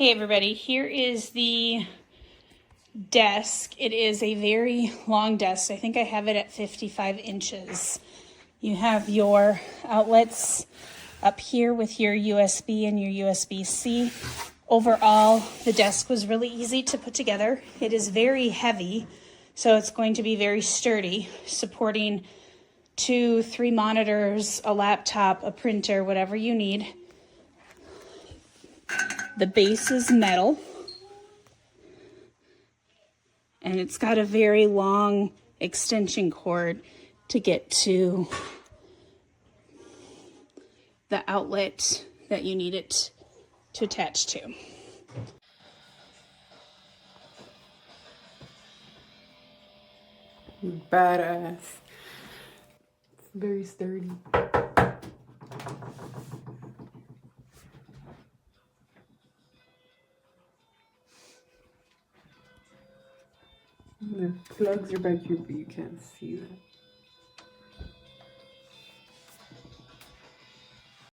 Hey everybody, here is the desk. It is a very long desk. I think I have it at 55 inches. You have your outlets up here with your USB and your USB-C. Overall, the desk was really easy to put together. It is very heavy, so it's going to be very sturdy, supporting 2-3 monitors, a laptop, a printer, whatever you need. The base is metal, and it's got a very long extension cord to get to the outlet that you need it to attach to. Badass. It's very sturdy. The plugs are back here, but you can't see that.